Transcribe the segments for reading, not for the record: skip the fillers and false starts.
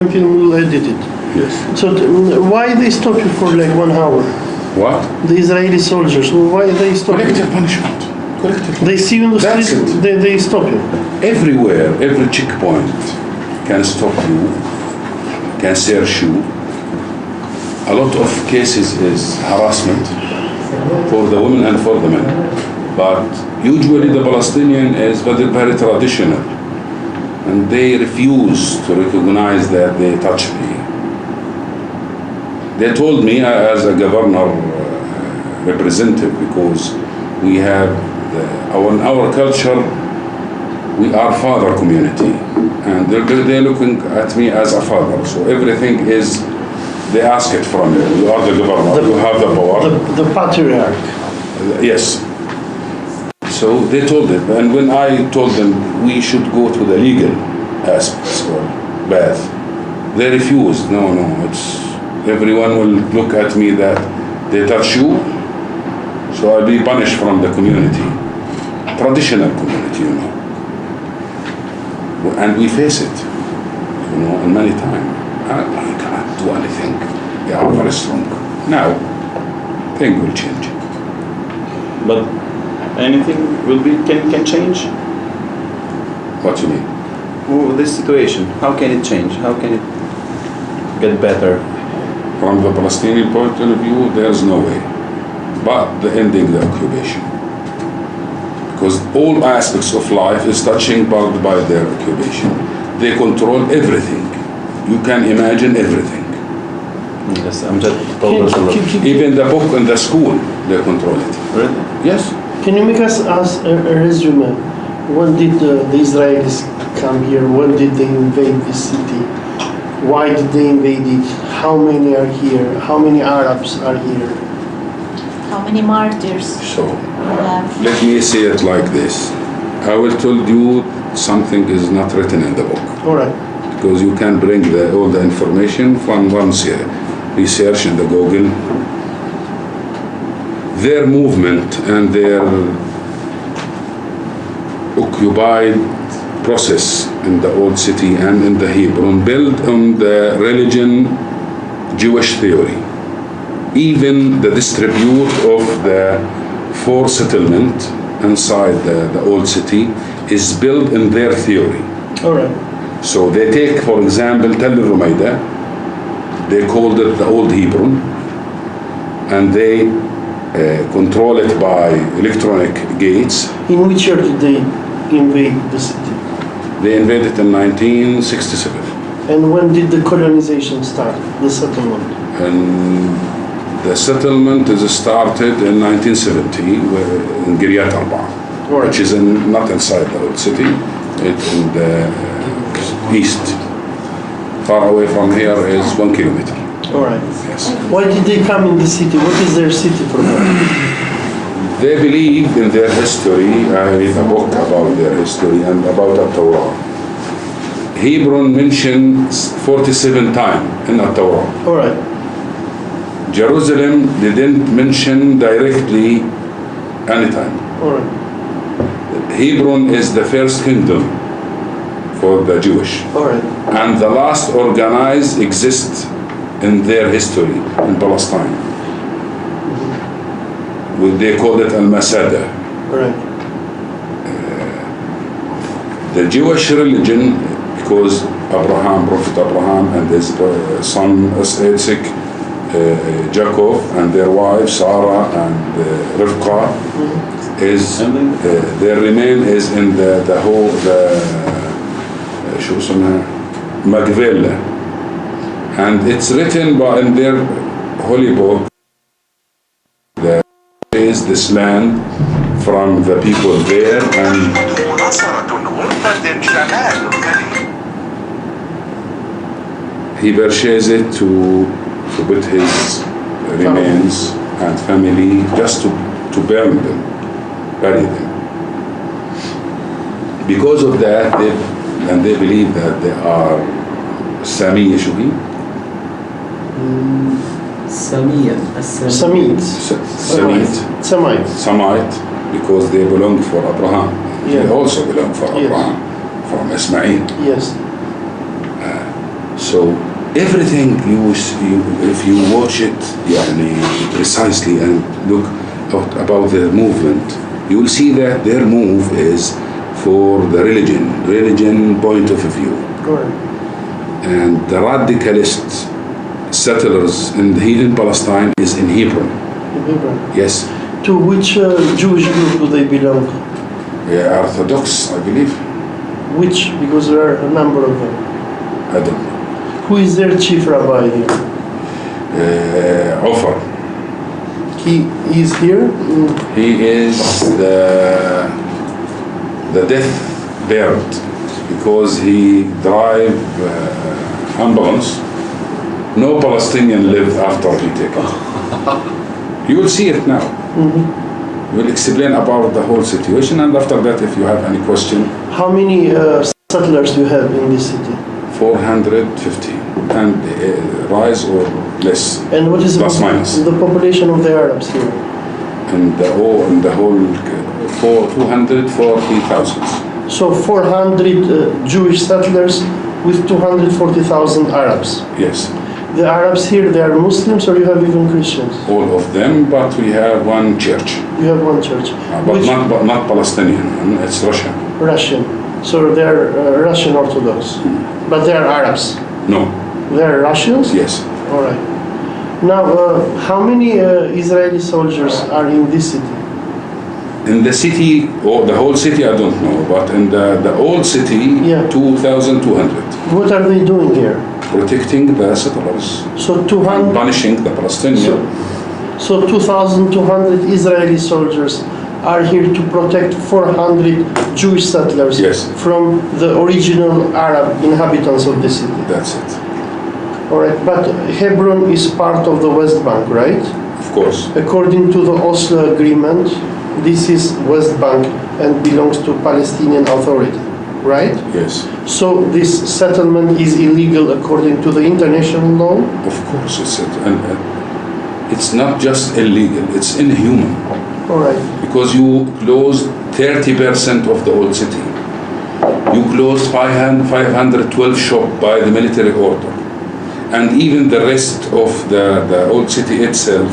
film will edit it. Yes. So why they stop you for like 1 hour? What? The Israeli soldiers, why they stop you? Collective punishment. Collective. They see you in the That's street, it. they stop you. Everywhere, every checkpoint can stop you, can search you. A lot of cases is harassment for the women and for the men. But usually the Palestinian is very traditional. And they refuse to recognize that they touch me. They told me as a governor representative, because we have our culture, we are father community, and they're looking at me as a father. So everything is, they ask it from you. You are the governor, you have the power. The patriarch. Yes. So they told it, and when I told them we should go to the legal aspects or path, they refused. No, it's everyone will look at me that they touch you, so I'll be punished from the community, traditional community, and we face it, and many times I cannot do anything. They are very strong. Now, things will change. But anything can change? What do you mean? Oh, this situation, how can it change? How can it get better? From the Palestinian point of view, there's no way but the ending the occupation. Because all aspects of life is touching by their occupation. They control everything. You can imagine everything. Yes, I'm just told Even the book in the school, they control it. Really? Yes. Can you make us a resume? When did the Israelis come here? When did they invade this city? Why did they invade it? How many are here? How many Arabs are here? How many martyrs? So, let me say it like this. I will tell you something is not written in the book. All right. Because you can bring all the information from one research in the Google. Their movement and their occupied process in the old city and in the Hebron built on the religion Jewish theory. Even the distribute of the four settlement inside the old city is built in their theory. All right. So they take, for example, Tel Rumaida, they called it the old Hebron, and they control it by electronic gates. In which year did they invade the city? They invaded in 1967. And when did the colonization start, the settlement? And the settlement is started in 1970 in Giryat Arba, Right. which is not inside the old city, it's in the east. Far away from here is 1 kilometer. All right. Yes. Why did they come in the city? What is their city problem? They believe in their history. I read a book about their history and about the Torah. Hebron mentioned 47 times in the Torah. All right. Jerusalem didn't mention directly anytime. All right. Hebron is the first kingdom for the Jewish. All right. And the last organized exists in their history in Palestine. They call it Al-Masada. All right. The Jewish religion, because Prophet Abraham and his son Isaac, Jacob and their wife Sarah and Rivka, is their remain is in the whole شو اسمها Magvela, and it's written by in their holy book that is this land from the people there, and he purchased it to put his remains and family just to bury them. Because of that, they believe that they are Sami Yeshuvi. Semite, because they belong for Abraham. Yeah. They also belong for Abraham, from Ismail. Yes. So everything if you watch it precisely and look about their movement, you will see that their move is for the religion point of view. Correct. And the radicalist settlers in Palestine is in Hebron. In Hebron. Yes, To which Jewish group do they belong? they are Orthodox, I believe. Which? Because there are a number of them. I don't know. Who is their chief rabbi here? Offer. He is here? He is the death bird because he drive ambulance. No Palestinian lived after he take it. You will see it now. We'll explain about the whole situation, and after that, if you have any question, How many settlers do you have in this city? 450 and rise or less, And what is plus minus. the population of the Arabs here? And the whole 240,000. So 400 Jewish settlers with 240,000 Arabs. Yes, The Arabs here, they are Muslims, or you have even Christians? all of them, but we have one church, You have one church. but Which- not Palestinian. It's Russian. Russian. So they are Russian Orthodox. But they are Arabs. No. They are Russians? Yes. All right. Now, how many Israeli soldiers are in this city? In the city, or the whole city, I don't know, but in the old city, Yeah. 2,200. What are they doing here? Protecting the settlers, So 200. punishing the Palestinians. So 2,200 Israeli soldiers are here to protect 400 Jewish settlers Yes. from the original Arab inhabitants of the city. That's it. All right, but Hebron is part of the West Bank, right? Of course. According to the Oslo Agreement, this is West Bank and belongs to Palestinian Authority, right? Yes. So this settlement is illegal according to the international law? Of course, it's not just illegal. It's inhuman All right. because you closed 30% of the old city. You closed 512 shops by the military order, and even the rest of the old city itself.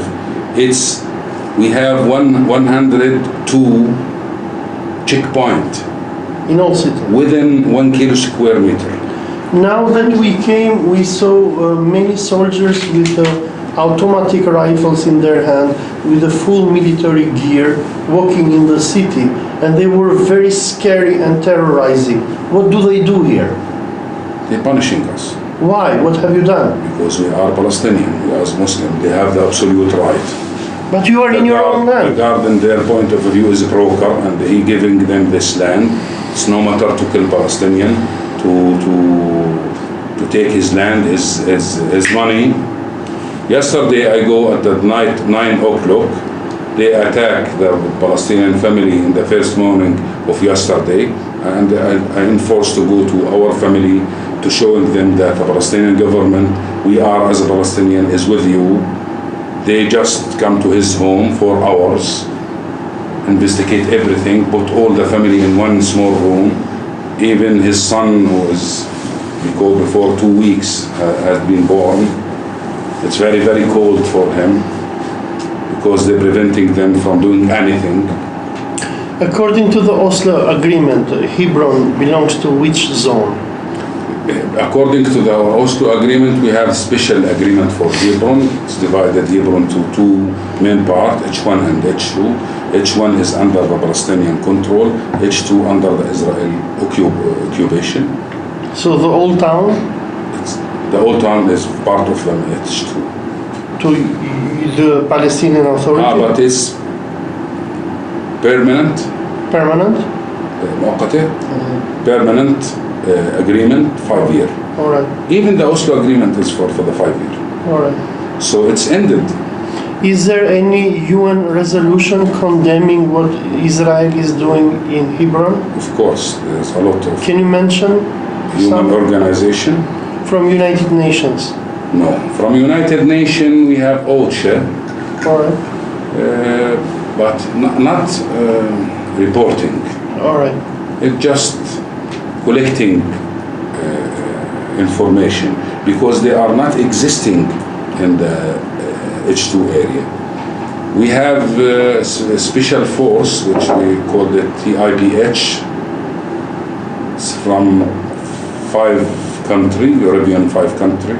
We have 102 checkpoint In all cities. within 1 kilo square meter. Now that we came, we saw many soldiers with automatic rifles in their hand, with a full military gear, walking in the city, and they were very scary and terrorizing. What do they do here? They're punishing us Why? What have you done? because we are Palestinian. We are Muslim. They have the absolute right. But you are in your own The land. guard, in their point of view, is a broker, and he giving them this land. It's no matter to kill Palestinian, to take his land, his money. Yesterday I go at the night 9 o'clock. They attack the Palestinian family in the first morning of yesterday, and I enforced to go to our family to showing them that the Palestinian government, we are as a Palestinian, is with you. They just come to his home for hours, investigate everything, put all the family in one small room. Even his son, who is before 2 weeks, has been born. It's very, very cold for him because they're preventing them from doing anything. According to the Oslo Agreement, Hebron belongs to which zone? According to the Oslo Agreement, we have a special agreement for Hebron. It's divided Hebron to two main parts, H1 and H2. H1 is under the Palestinian control, H2 under the Israeli occupation. So the old town The old town is part of them, H2. to the Palestinian Authority? But it's permanent, Permanent? مؤقتة, permanent agreement, 5 year. All right. Even the Oslo agreement is for the 5 year. All right. So it's ended. Is there any UN resolution condemning what Israel is doing in Hebron? Of course, there's a lot of Can you mention human some organization. from United Nations? No. From United Nations we have OCHA, All right. but not reporting. All right. It's just collecting information. because they are not existing in the H2 area. We have a special force, which we call the TIPH. It's from 5 countries, European 5 countries.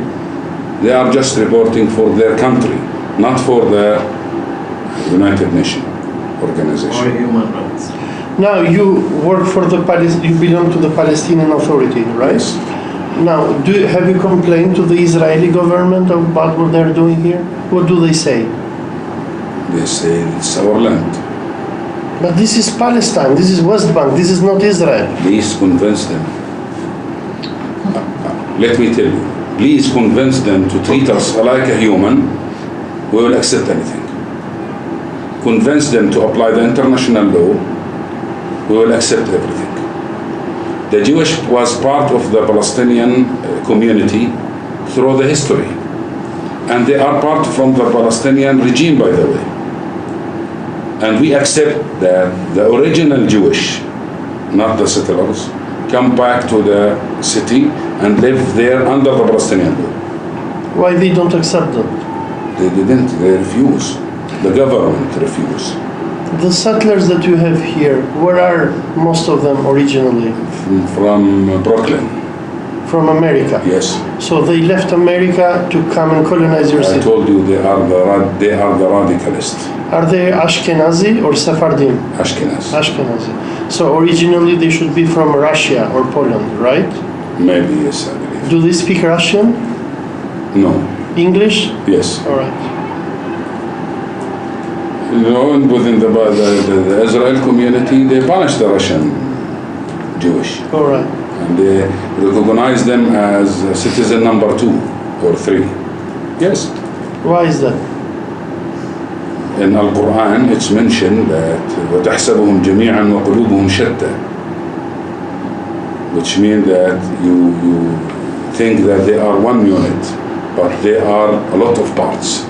They are just reporting for their country, not for the United Nations organization. Or human rights. Now you work for you belong to the Palestinian Authority, right? Yes. Now, have you complained to the Israeli government about what they're doing here? What do they say? They say it's our land. But this is Palestine, this is West Bank, this is not Israel. Please convince them. Let me tell you, please convince them to treat us like a human. We will accept anything. Convince them to apply the international law. We will accept everything. The Jewish was part of the Palestinian community through the history. And they are part from the Palestinian regime, by the way. And we accept that the original Jewish, not the settlers, come back to the city and live there under the Palestinian law. Why they don't accept them? They didn't, they refuse. The government refused. The settlers that you have here, where are most of them originally? From Brooklyn. From America? Yes. So they left America to come and colonize your I city? told you they are the radicalists. Are they Ashkenazi or Sephardim? Ashkenaz. Ashkenazi. So originally they should be from Russia or Poland, right? Maybe, yes, I believe. Do they speak Russian? No. English? Yes. All right. You know, and within the Israel community, they punish the Russian Jewish. All right. And they recognize them as citizen number 2 or 3. Yes. Why is that? In Al-Quran, it's mentioned that وَتَحْسَبُهُمْ جَمِيعًا وَقُلُوبُهُم شَتَّى, which means that you think that they are one unit, but they are a lot of parts.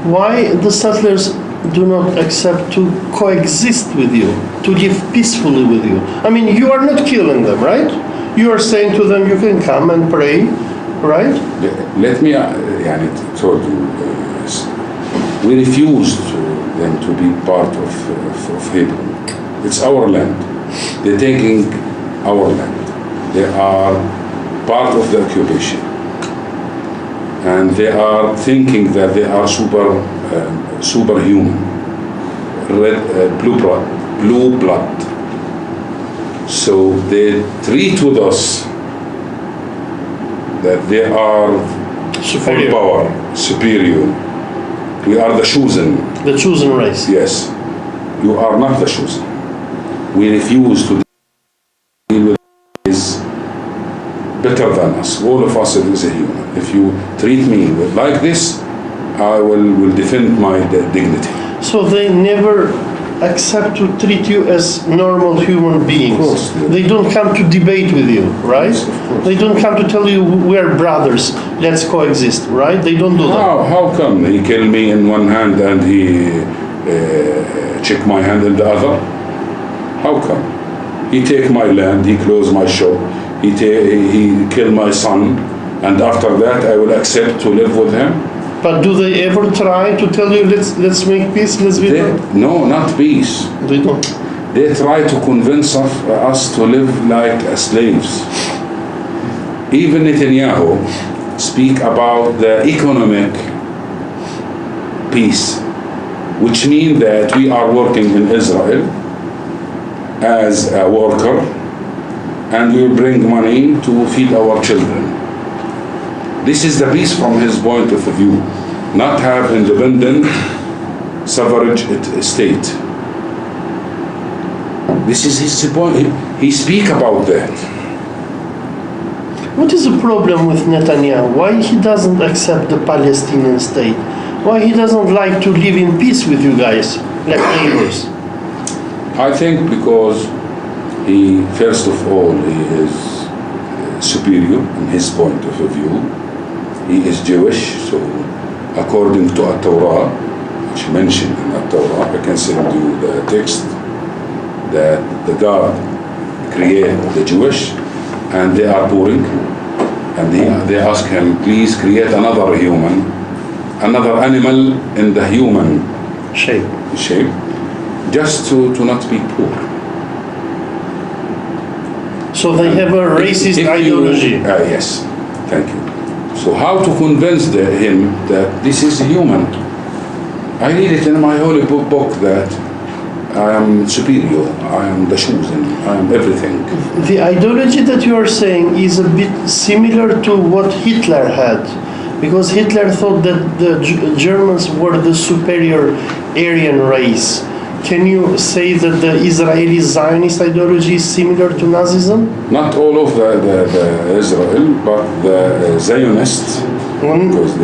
Why the settlers do not accept to coexist with you, to live peacefully with you? I mean, you are not killing them, right? You are saying to them, you can come and pray, right? Let me told you, we refuse them to be part of Hebron. It's our land. They're taking our land. They are part of the occupation. And they are thinking that they are superhuman, blue blood. So they treat with us that they are Superior. full power, superior. We are the chosen. The chosen race. Yes. You are not the chosen. We refuse to deal with is better than us. All of us is a human. If you treat me like this, I will defend my dignity. So they never accept to treat you as normal human beings. Of course. They don't come to debate with you, right? Yes, of course. They don't come to tell you we're brothers, let's coexist, right? They don't do that. How come he killed me in one hand and he check my hand in the other? How come? He take my land, he close my shop, he kill my son, and after that I will accept to live with him? But do they ever try to tell you let's make peace, let's be friends? No, not peace. They don't. They try to convince us to live like slaves. Even Netanyahu speak about the economic peace, which means that we are working in Israel as a worker and we bring money to feed our children. This is the peace from his point of view, not have independent sovereign state. This is his point. He speak about that. What is the problem with Netanyahu? Why he doesn't accept the Palestinian state? Why he doesn't like to live in peace with you guys, like neighbors? I think because he, first of all, he is superior in his point of view. He is Jewish, so according to the Torah, which mentioned in the Torah, I can send you the text, that the God created the Jewish and they are boring And they ask him, please create another human, another animal in the human shape. just to not be poor. So they have a racist ideology. Yes, thank you. So how to convince him that this is human? I read it in my holy book that I am superior, I am the chosen, I am everything. The ideology that you are saying is a bit similar to what Hitler had, because Hitler thought that the Germans were the superior Aryan race. Can you say that the Israeli Zionist ideology is similar to Nazism? Not all of the Israel, but the Zionists, because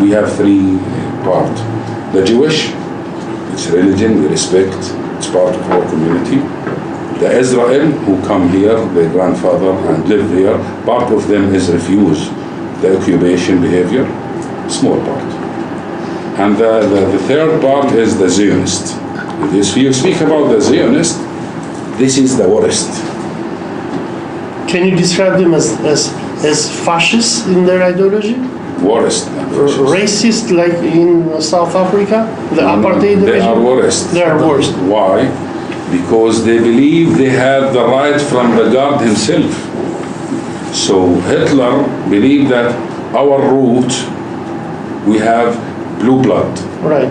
we have three parts. The Jewish, it's religion, we respect, it's part of our community. The Israel, who come here, their grandfather, and live here, part of them is refuse the occupation behavior, small part. And the third part is the Zionist. If you speak about the Zionist, this is the worst. Can you describe them as fascists in their ideology? Worst. Racist, like in South Africa, the apartheid They regime? are worst. They are worst. Why? Because they believe they have the right from the God himself. So Hitler believed that our root, we have blue blood. Right.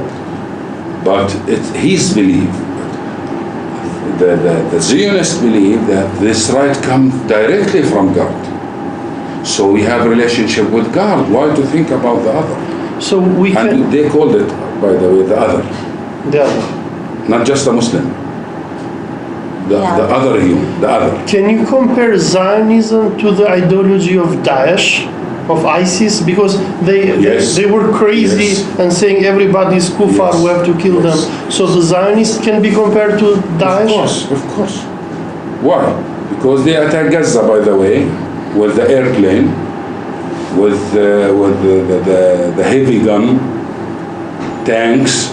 But it's his belief. The Zionists believe that this right comes directly from God. So we have a relationship with God. Why to think about the other? So we can... And they called it, by the way, the other. The other. Not just a Muslim. The other human, the other. Can you compare Zionism to the ideology of Daesh, of ISIS? Because they were crazy and saying everybody is kuffar, we have to kill them. So the Zionists can be compared to Daesh? Of course. Why? Because they attack Gaza, by the way, with the airplane, with the heavy gun, tanks.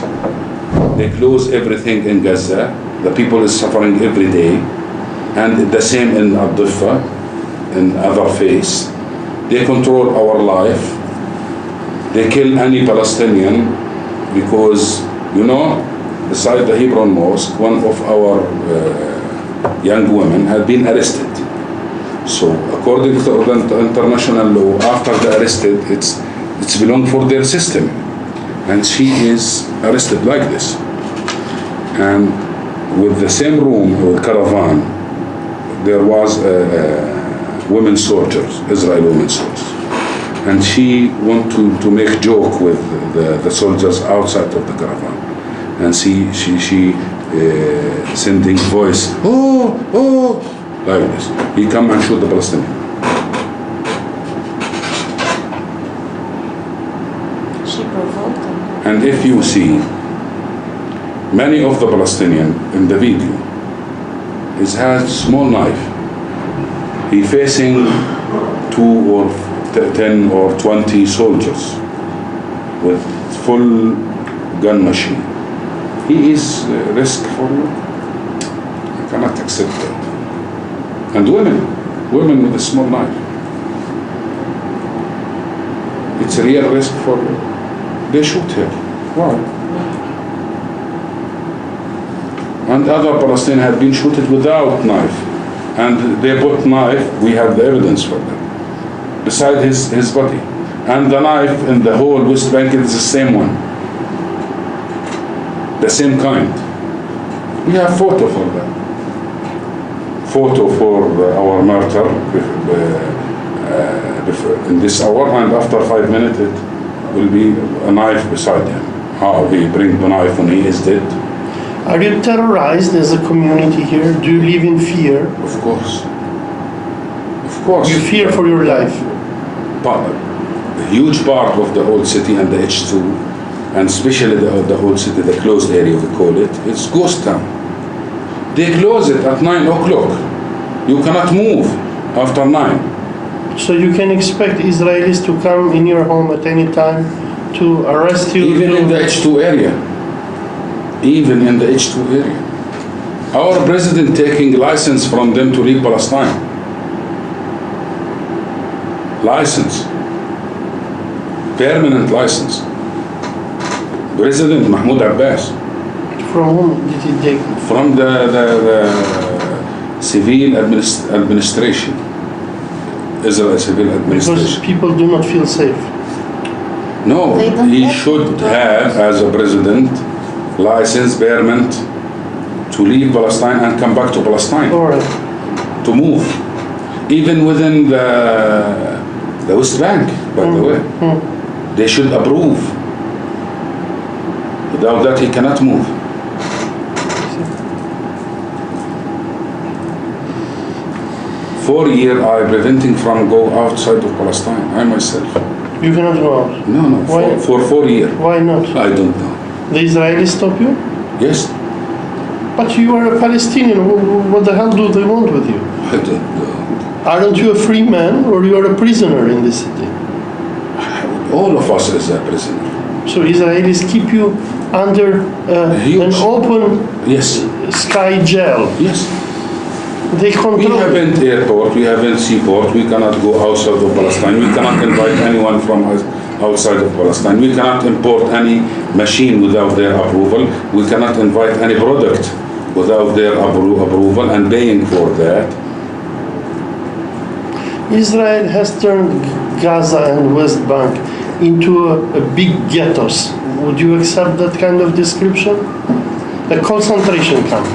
They close everything in Gaza. The people is suffering every day. And the same in Al-Difa, in other phase. They control our life. They kill any Palestinian because, beside the Hebron Mosque, one of our young women had been arrested. So according to international law, after the arrested, it's belong for their system. And she is arrested like this. And with the same room or caravan, there was women soldiers, Israeli women soldiers. And she wanted to make joke with the soldiers outside of the caravan. And she sending voice, oh, like this. He come and shoot the Palestinian. She provoked them. And if you see, many of the Palestinian in the video, has small knife. He facing 2 or 10 or 20 soldiers with full gun machine. He is risk for you. I cannot accept that. And women with a small knife. It's a real risk for you. They shoot her. Why? And other Palestinians have been shot without knife. And they put knife, we have the evidence for that, beside his body. And the knife in the whole West Bank is the same one. The same kind. We have photo for that. Photo for our murder in this hour, and after 5 minutes it will be a knife beside him. How he bring the knife when he is dead. Are you terrorized as a community here? Do you live in fear? Of course. Of course. You fear for your life? A huge part of the old city and the H2, and especially the old city, the closed area we call it, it's ghost town. They close it at 9 o'clock. You cannot move after 9. So you can expect Israelis to come in your home at any time to arrest you? Even in the H2 area. Even in the H2 area. Our president taking license from them to leave Palestine. license, permanent license. President Mahmoud Abbas, From whom did he take it? from the civil administration, Israel civil Because administration. people do not feel safe. No, They don't he have should to. have, as a president, license, permit to leave Palestine and come back to Palestine, All right. to move, even within the West Bank, by the way. They should approve. Without that, he cannot move. For a year, I preventing from go outside of Palestine, I myself. You cannot go out. No, Why? for 4 years. Why not? I don't know. The Israelis stop you? Yes, But you are a Palestinian. What the hell do they want with you? I don't know. Aren't you a free man or you are a prisoner in this city? All of us is a prisoner. So Israelis keep you under Huge. an open Yes, sky jail. yes. They We control. haven't airport, we haven't seaport, we cannot go outside of Palestine, we cannot invite anyone from outside of Palestine, we cannot import any machine without their approval, we cannot invite any product without their approval and paying for that. Israel has turned Gaza and West Bank into a big ghettos. Would you accept that kind of description? A concentration camp.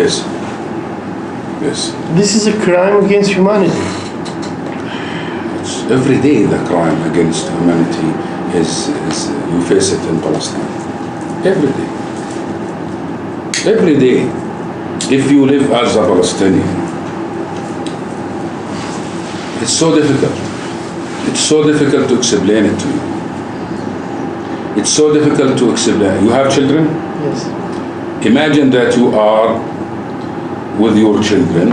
Yes. Yes. This is a crime against humanity. It's every day the crime against humanity is you face it in Palestine. Every day. Every day. If you live as a Palestinian, it's so difficult. It's so difficult to explain it to you. It's so difficult to explain. You have children? Yes. Imagine that you are with your children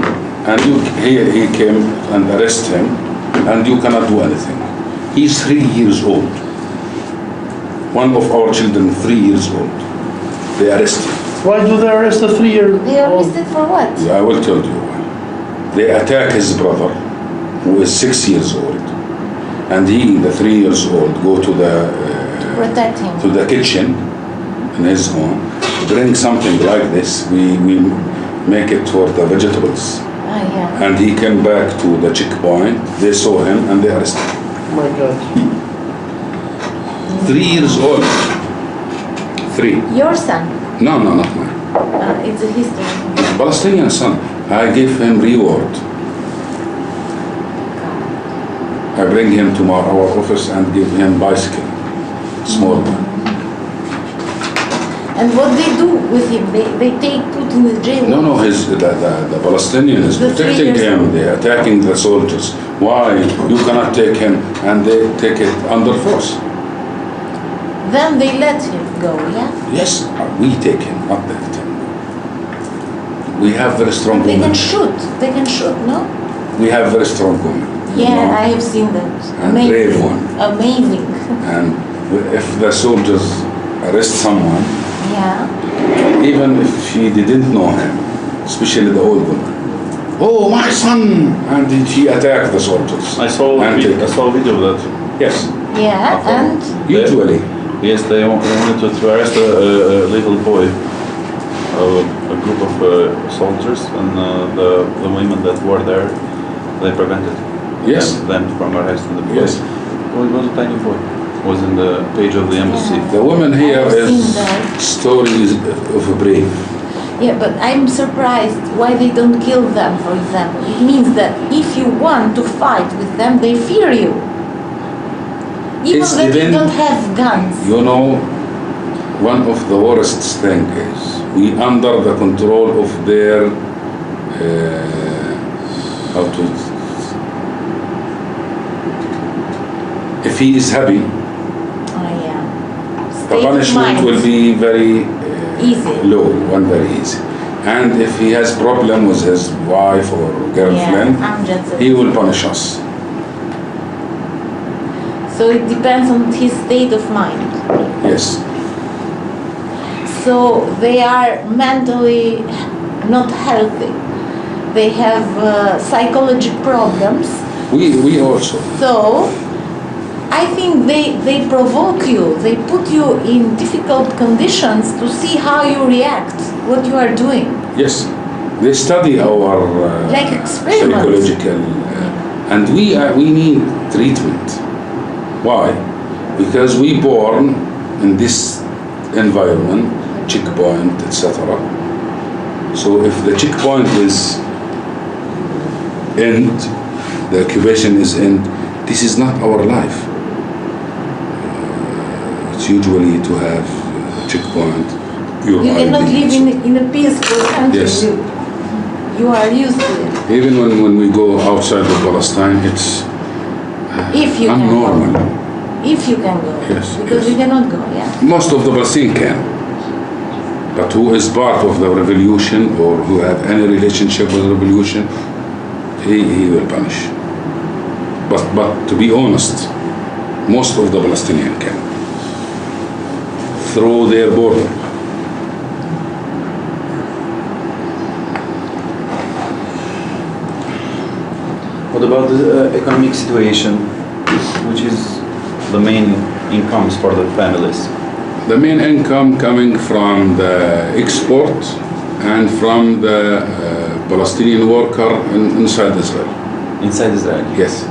and he came and arrest him and you cannot do anything. He's 3 years old. One of our children, 3 years old. They arrest him. Why do they arrest a 3-year-old? They are arrested for what? I will tell you why. They attack his brother, who is 6 years old. And he, the 3 years old, go to Protect him. to the kitchen in his home, bring something like this. We make it for the vegetables. Ah, yeah. And he came back to the checkpoint. They saw him and they arrested him. Oh my God. 3 years old. 3. Your son. No, not mine. It's a history. Palestinian son. I give him reward. I bring him to our office and give him bicycle, small one. And what they do with him? They put in the jail. No, the Palestinian is The protecting 3 years him. old. They are attacking the soldiers. Why? You cannot take him, and they take it under force. Then they let him go, yeah? Yes, we take him, not that. We have very strong They women. can shoot. They can shoot, no? We have very strong women. Yeah, I have seen that. And brave one. Amazing. And if the soldiers arrest someone, Yeah. even if she didn't know him, especially the old woman, oh, my son! And she attacked the soldiers. I saw And take I saw a video of that. Yes, Yeah, and usually. Yes, they wanted to arrest a little boy, a group of soldiers, and the women that were there, they prevented Yes. them from arresting the boy. Yes. Well, it was a tiny boy. It was in the page of the embassy. Yeah. The woman here I've seen is that. stories of a brave. yeah, but I'm surprised why they don't kill them, for example. It means that if you want to fight with them, they fear you. Even It's that you even- don't have guns. You know, one of the worst thing is we under the control of their how to. If he is happy, Oh, yeah. the State of punishment mind. will be very Easy. low and very easy. And if he has problem with his wife or girlfriend, Yeah, I'm just he will punish us. So it depends on his state of mind. Yes. So they are mentally not healthy. They have psychological problems We also. So, I think they provoke you, they put you in difficult conditions to see how you react, what you are doing. Yes, they study our Like experiments. psychological, and we need treatment. Why? Because we born in this environment, checkpoint, etc. So if the checkpoint is end, the occupation is end, this is not our life. It's usually to have a checkpoint. You cannot live in a peaceful country. Yes. You are used to it. Even when we go outside of Palestine, it's If you abnormal. can go. If you can go. Yes, Because yes. you cannot go, yeah. Most of the Palestinians can. But who is part of the revolution or who have any relationship with the revolution, he will punish. But to be honest, most of the Palestinians can. Through their border. What about the economic situation, which is the main incomes for the families? The main income coming from the export and from the Palestinian worker inside Israel. Inside Israel? Yes.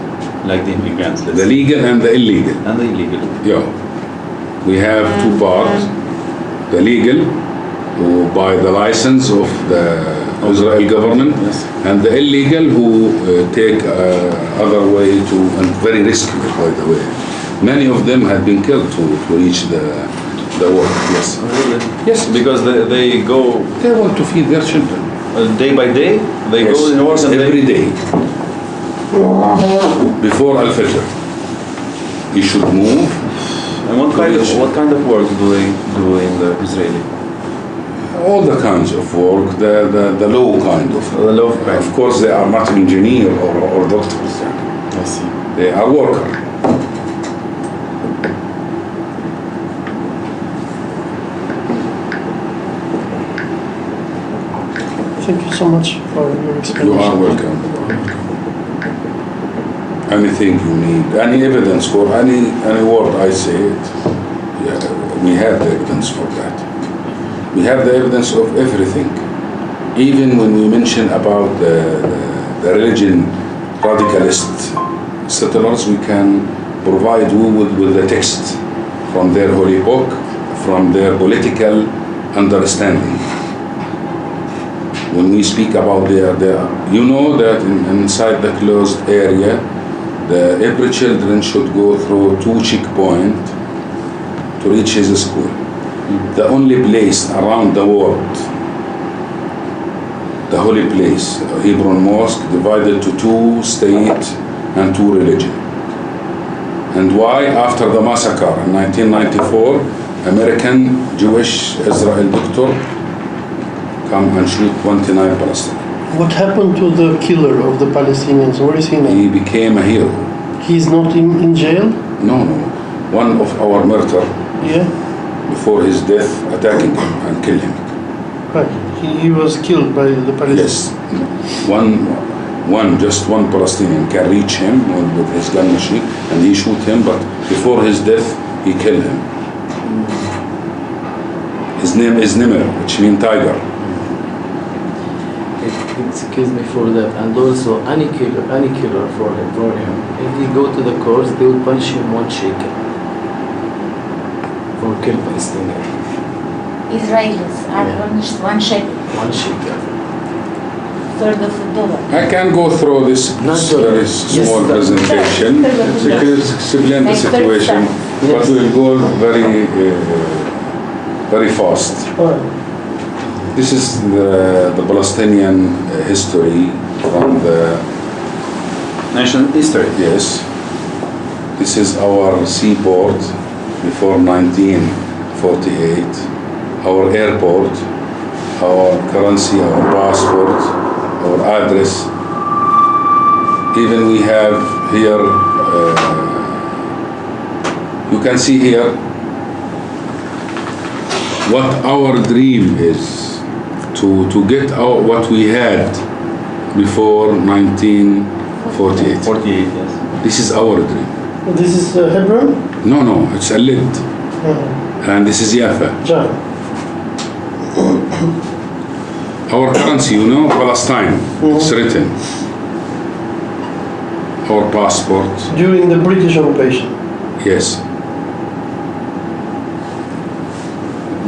Like the immigrants, let's The say. legal and the illegal. And the illegal. Yeah. We have two parts. The legal, who buy the license of the Israel government, Yes. and the illegal who take other way to, and very risky, by the way. Many of them had been killed to reach the work. Yes. Really? Yes. Because they go They want to feed their children. day by day, they Yes. go in work and Every they... day. Before Al-Fajr. You should move. And what kind of work do they do in the Israeli? All the kinds of work, the low kind of. The low kind. Of course, they are not engineer or doctors. I see. They are worker. Thank you so much for your explanation. You are welcome. Anything you need, any evidence for any word I say it, yeah, we have the evidence for that. We have the evidence of everything. Even when we mention about the religion radicalist settlers, we can provide you with the text from their holy book, from their political understanding. When we speak about their you know that inside the closed area, every children should go through 2 checkpoints to reach his school. The only place around the world, the holy place, Hebron Mosque, divided to 2 states and 2 religions. And why? After the massacre in 1994, American Jewish Israel doctor come and shoot 29 Palestinians. What happened to the killer of the Palestinians? Where is he now? He became a hero. He's not in jail? No. One of our murder, Yeah? before his death, attacking him and killing him. Right. He was killed by the Palestinians. Yes. Just one Palestinian can reach him with his gun machine and he shoot him, but before his death, he killed him. His name is Nimr, which means tiger. Excuse me for that, and also any killer for him, if he go to the courts, they will punish him 1 shekel for kill Palestinian. Israelis are Yeah. punished 1 shekel, 1 shekel. third of a dollar. I can go through this Not very yes, small sir. presentation to explain the Like 30 situation, seconds. but Yes. we'll go very fast. This is the Palestinian history from the, National history. yes, this is our seaport before 1948, our airport, our currency, our passport, our address. Even we have here, you can see here what our dream is to get what we had before 1948. 48. 48, yes. This is our dream. This is Hebron? No, it's Alid. And this is Yafa. John. Our currency, Palestine. It's written. Our passport. During the British occupation. Yes.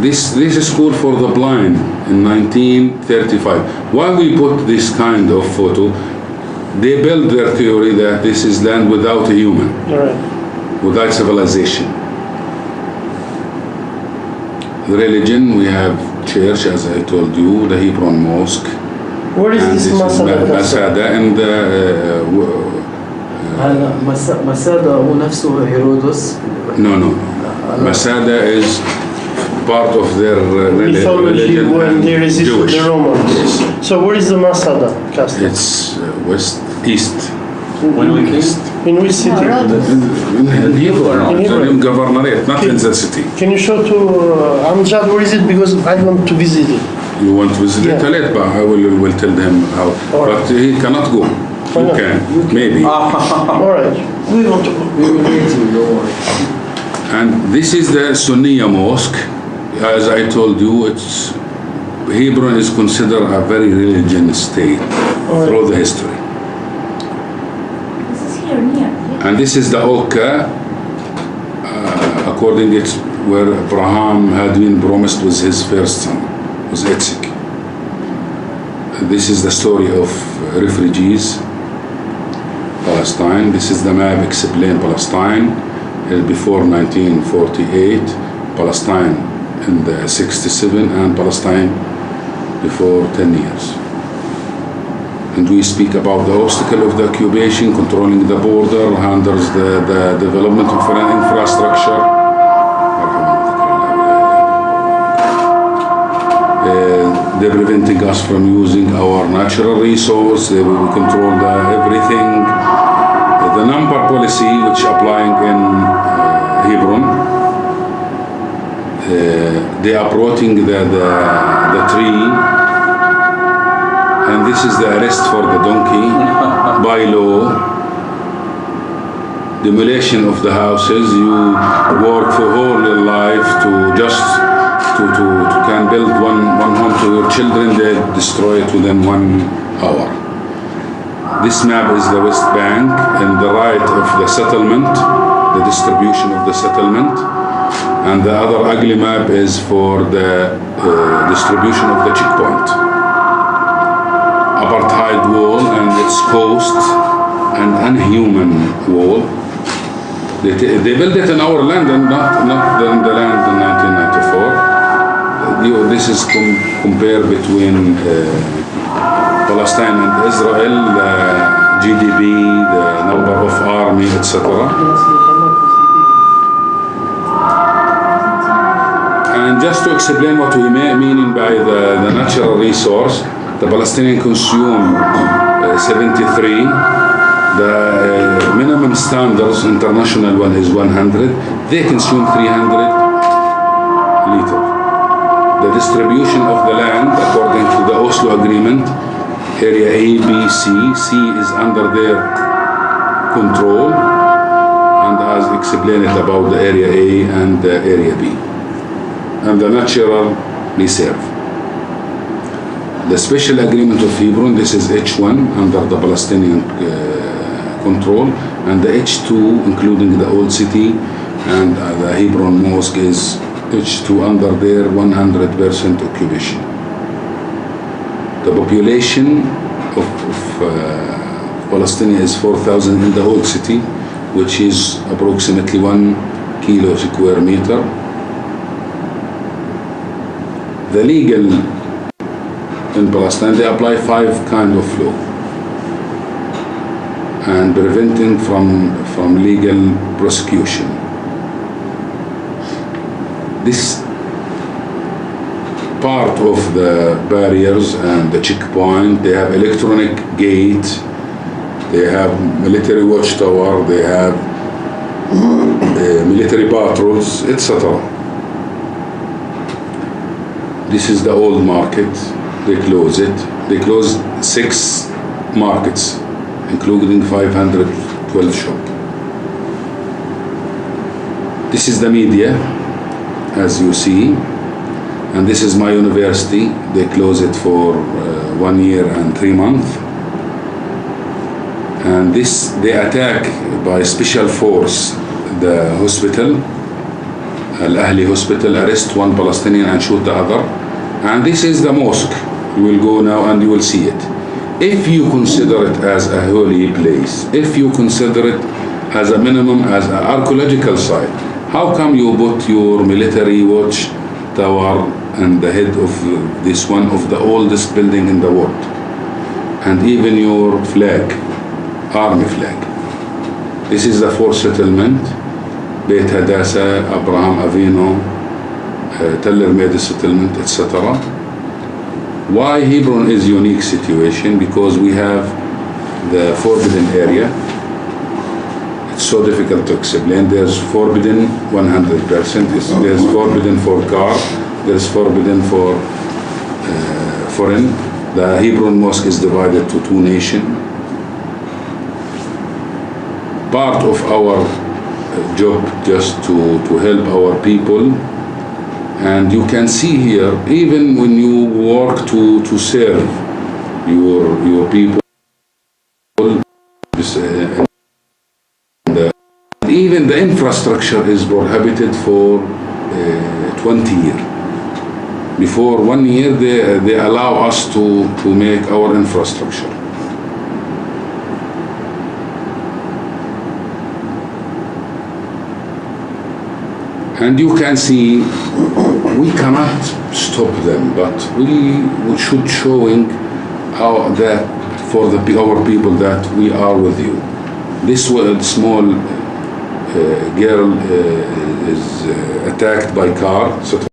This is school for the blind in 1935. Why we put this kind of photo? They built their theory that this is land without a human, Right. without civilization. The religion, we have church, as I told you, the Hebron Mosque. Where is and this this is Masada? Masada, and هلا مسادا هو نفسه هيرودوس. no. Masada is part of their mythology religion when and they resisted Jewish. the Romans. Yes. So where is the Masada castle? It's east. When we came, In which city? In Hebron, in governorate, not in the city. Can you show to Amjad where is it? Because I want to visit it. You want to visit Yeah. Talet, but I will tell them how. All right. But he cannot go. Why You not? can, maybe. All right. We want to go. We will meet you, don't worry. And this is the Sunniya mosque. As I told you, Hebron is considered a very religious state right. through the history. This is here near. And this is the Oka, according to where Abraham had been promised with his first son, was Isaac. This is the story of refugees, Palestine. This is the map explain Palestine before 1948, Palestine in the 67, and Palestine before 10 years. And we speak about the obstacle of the occupation, controlling the border, hinders the development of infrastructure. They're preventing us from using our natural resource. They will control everything. The number policy which applying in Hebron, they are protecting the tree. And this is the arrest for the donkey by law. Demolition of the houses. You work for whole your life to just to can build one home to your children. They destroy it within 1 hour. This map is the West Bank and the right of the settlement, the distribution of the settlement. And the other ugly map is for the distribution of the checkpoint. Apartheid wall and its coast, an unhuman wall. They built it in our land and not in the land in 1994. This is compared between Palestine and Israel, the GDP, the number of army, etc. And just to explain what we mean by the natural resource, the Palestinians consume 73. The minimum standards, international one is 100. They consume 300 liters. The distribution of the land, according to the Oslo Agreement, area A, B, C. C is under their control, and as explained about the area A and the area B. And the natural reserve. The special agreement of Hebron, this is H1 under the Palestinian control, and the H2 including the old city and the Hebron mosque is H2 under their 100% occupation. The population of Palestine is 4,000 in the whole city, which is approximately 1 kilo square meter. The legal in Palestine, they apply 5 kind of law and preventing from legal prosecution. This part of the barriers and the checkpoint, they have electronic gate, they have military watchtower, they have military patrols, etc. This is the old market. They close it. They close 6 markets including 512 shops. This is the media, as you see, and this is my university. They close it for 1 year and 3 months. And this, they attack by special force the hospital, Al-Ahli hospital, arrest one Palestinian and shoot the other. And this is the mosque. You will go now and you will see it. If you consider it as a holy place, if you consider it as a minimum, as an archaeological site, how come you put your military watch tower and the head of this one of the oldest building in the world? And even your flag, army flag. This is the fourth settlement, Beit Hadassah, Abraham Avinu, Teller made a settlement, etc. Why Hebron is unique situation? Because we have the forbidden area. It's so difficult to explain. There's forbidden 100%. There's forbidden for car. There's forbidden for foreign. The Hebron mosque is divided to 2 nations. Part of our job just to help our people. And you can see here, even when you work to serve your people, even the infrastructure is prohibited for 20 years. Before 1 year, they allow us to make our infrastructure. And you can see, we cannot stop them, but we should showing that for our people that we are with you. This small girl is attacked by car.